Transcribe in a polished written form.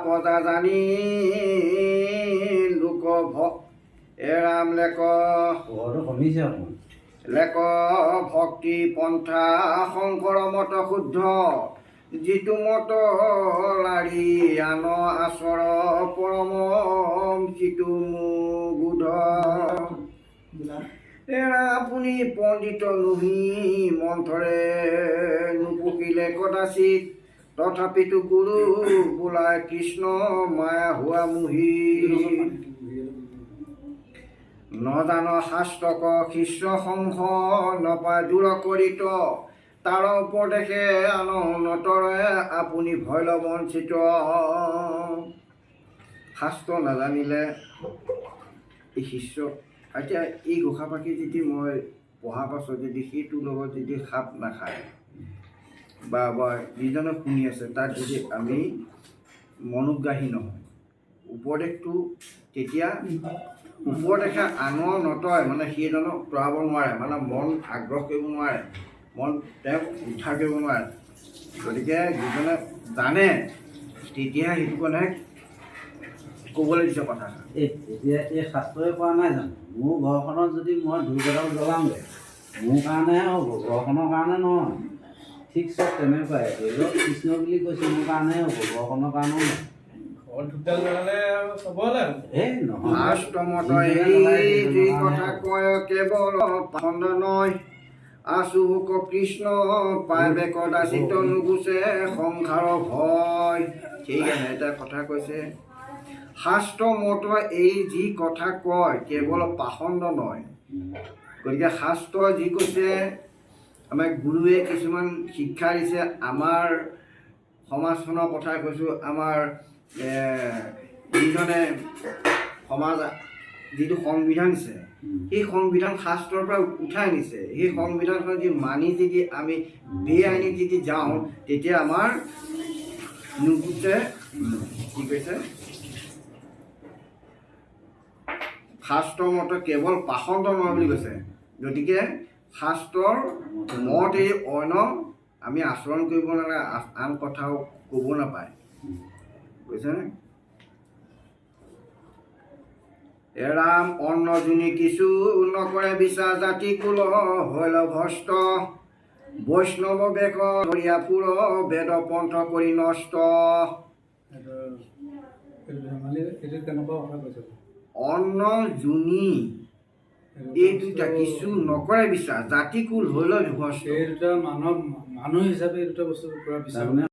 পদা জানি লোক এৰাম lake lake ভক্তি পন্থা শংকৰ মত শুদ্ধ যিটো মত লাৰি আন আচৰ পৰম যিটো মুগুধ এৰা আপুনি পণ্ডিত নুহি মন্থৰে নুপুকিলে কদাচিত তথাপিতো গুৰু বোলাই কৃষ্ণ মায়া হোৱা মুহি নজান শাস্ত্ৰক শিষ্য সংস নপায় দূৰ কৰিত তাৰ উপদেশে আন উন্নতৰে আপুনি ভয় বঞ্চিত শাস্ত্ৰ নাজানিলে এই শিষ্য এতিয়া এই ঘোষা পাখি যদি মই পঢ়াৰ পাছত যদি সেইটোৰ লগত যদি খাপ নাখায় বা যিজনে শুনি আছে তাত যদি আমি মনোগ্ৰাহী নহয় উপদেশটো তেতিয়া উপদেশে আনৰ নতয় মানে সেইজনক তৰাব নোৱাৰে মানে মন আগ্ৰহ কৰিব নোৱাৰে মন তেওঁক উদ্ধাৰ কৰিব নোৱাৰে গতিকে যিজনে জানে তেতিয়াহে সেইটো কাৰণে ক'বলৈ দিছে কথা এতিয়া এই শাস্ত্ৰই কোৱা নাই জানো মোৰ ঘৰখনত যদি মই ধূপ এডাল জ্বলাওঁগৈ মোৰ কাৰণেহে হ'ব ঘৰখনৰ কাৰণে নহয় ঠিক চব তেনেকুৱাই ধৰি লওক কৃষ্ণ বুলি কৈছে মোৰ কাৰণেহে হ'ব ঘৰখনৰ কাৰণেও নহয় কৃষ্ণ পাইবে কদাচিত নুগুচে সংসাৰ ভয় সেইকাৰণে এটা কথা কৈছে শাস্ত্ৰ মত এই যি কথা কয় কেৱল পাখণ্ড নহয় গতিকে শাস্ত্ৰ যি কৈছে আমাক গুৰুৱে কিছুমান শিক্ষা দিছে আমাৰ সমাজখনৰ কথা কৈছোঁ আমাৰ যিজনে সমাজ যিটো সংবিধান দিছে সেই সংবিধান শাস্ত্ৰৰ পৰা উঠাই আনিছে সেই সংবিধানখন যদি মানি যদি আমি বেআইনি যদি যাওঁ তেতিয়া আমাৰ নুগুচে কি কৈছে শাস্ত্ৰৰ মতে কেৱল পাখণ্ড নহয় বুলি কৈছে গতিকে শাস্ত্ৰৰ মত এই অন্য আমি আচৰণ কৰিব নালাগে আন কথাও ক'ব নাপায় কৈছেনে এৰাম অন্ন যোনি কিছু নকৰে বিচাৰ জাতি কুল হৈল ভষ্ট বৈষ্ণৱ বেক ধৰিয়া পুৰ বেদ পন্থ কৰি নষ্ট অন্ন যোনি এই দুটা কিছু নকৰে বিচাৰ জাতি কুল হৈল ভষ্ট এই দুটা মানুহ হিচাপে এই দুটা বস্তু কৰা বিচাৰ